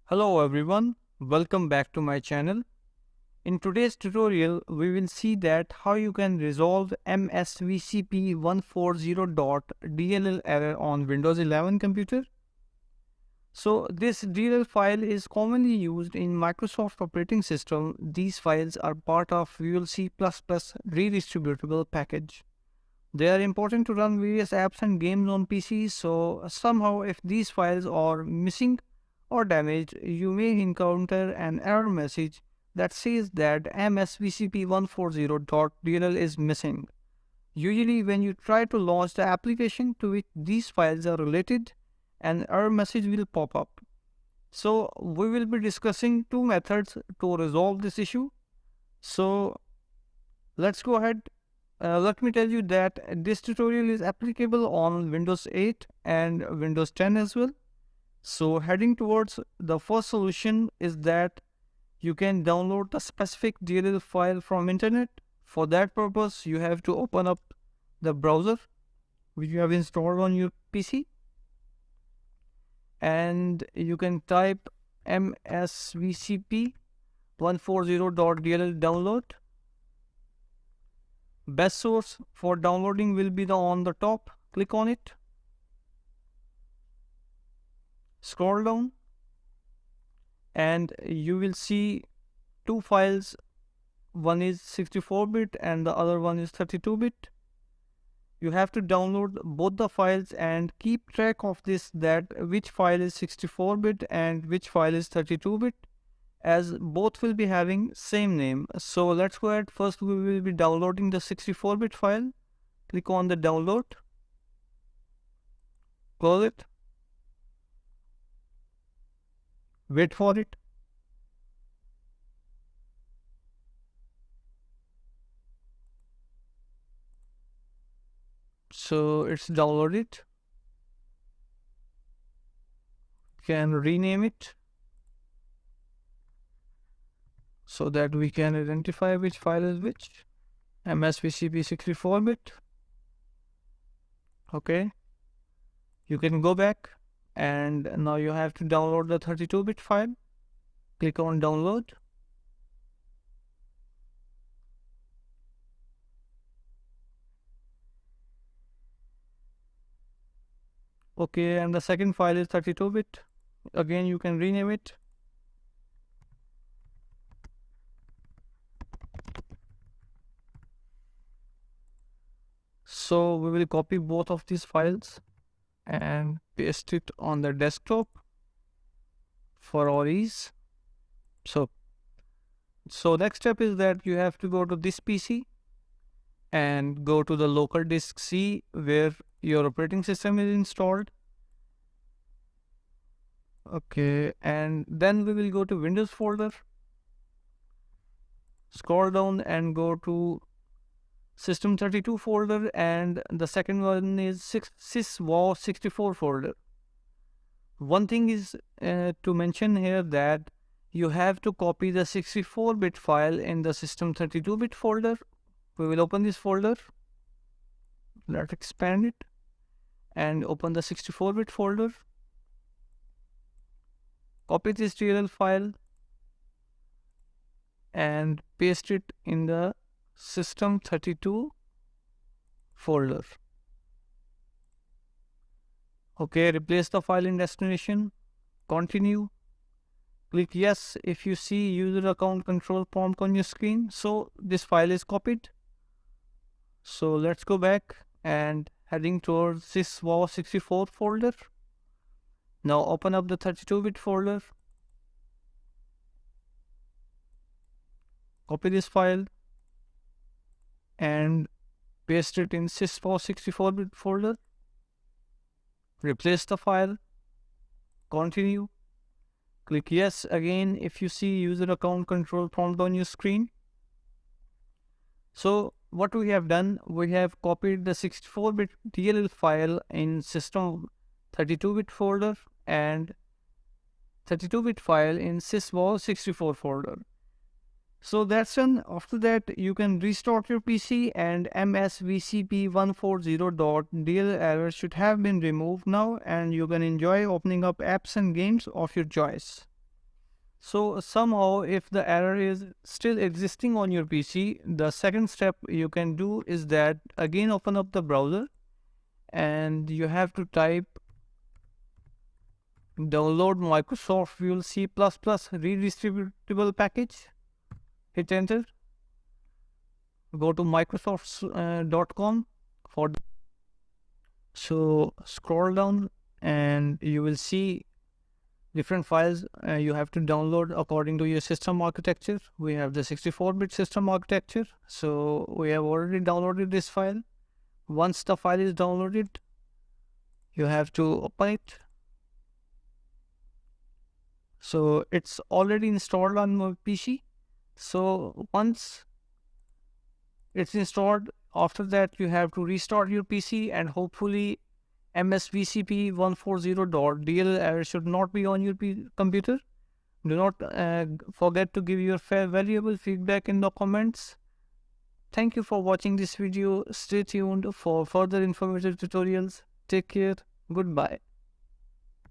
Hello everyone, welcome back to my channel. In today's tutorial, we will see that how you can resolve msvcp140.dll error on Windows 11 computer. So this DLL file is commonly used in Microsoft operating system. These files are part of Visual C Redistributable Package. They are important to run various apps and games on PC, so somehow if these files are missing or damaged, you may encounter an error message that says that msvcp140.dll is missing. Usually when you try to launch the application to which these files are related, an error message will pop up. So we will be discussing two methods to resolve this issue. So let's go ahead. Let me tell you that this tutorial is applicable on Windows 8 and Windows 10 as well. So heading towards the first solution is that you can download the specific DLL file from internet. For that purpose, you have to open up the browser which you have installed on your PC, and you can type msvcp140.dll download. Best source for downloading will be on the top. Click on it. Scroll down and you will see two files. One is 64-bit and the other one is 32-bit. You have to download both the files and keep track of this, that which file is 64-bit and which file is 32-bit, as both will be having same name. So let's go ahead. First we will be downloading the 64-bit file. Click on the download, close it, wait for it. So it's downloaded. Can rename it so that we can identify which file is which. msvcp 64-bit. Okay, you can go back and now you have to download the 32-bit file. Click on download. Okay, and the second file is 32-bit. Again, you can rename it. So we will copy both of these files and paste it on the desktop for our ease. So next step is that you have to go to this PC and go to the local disk C where your operating system is installed. Okay, and then we will go to Windows folder. Scroll down and go to System32 folder, and the second one is sysvcp64 folder. One thing is to mention here that you have to copy the 64-bit file in the System32-bit folder. We will open this folder. Let's expand it and open the 64-bit folder. Copy this DLL file and paste it in the System32 folder. Okay, replace the file in destination. Continue. Click yes if you see user account control prompt on your screen. So this file is copied. So let's go back and heading towards sysvcp64 folder. Now open up the 32-bit folder. Copy this file and paste it in sysvcp64-bit folder. Replace the file. Continue. Click yes again if you see user account control prompt on your screen. So what we have done, we have copied the 64-bit DLL file in System32-bit folder and 32-bit file in sysvcp64 folder. So that's done. After that, you can restart your PC and msvcp140.dll error should have been removed now, and you can enjoy opening up apps and games of your choice. So somehow if the error is still existing on your PC, the second step you can do is that again open up the browser and you have to type download Microsoft Visual C++ Redistributable Package. Hit enter. Go to microsoft.com for so scroll down and you will see different files you have to download according to your system architecture. We have the 64-bit system architecture, so we have already downloaded this file. Once the file is downloaded, you have to open it. So it's already installed on my PC. So once it's installed, after that you have to restart your PC and hopefully msvcp140.dll error should not be on your computer. Do not forget to give your valuable feedback in the comments. Thank you for watching this video. Stay tuned for further informative tutorials. Take care. Goodbye.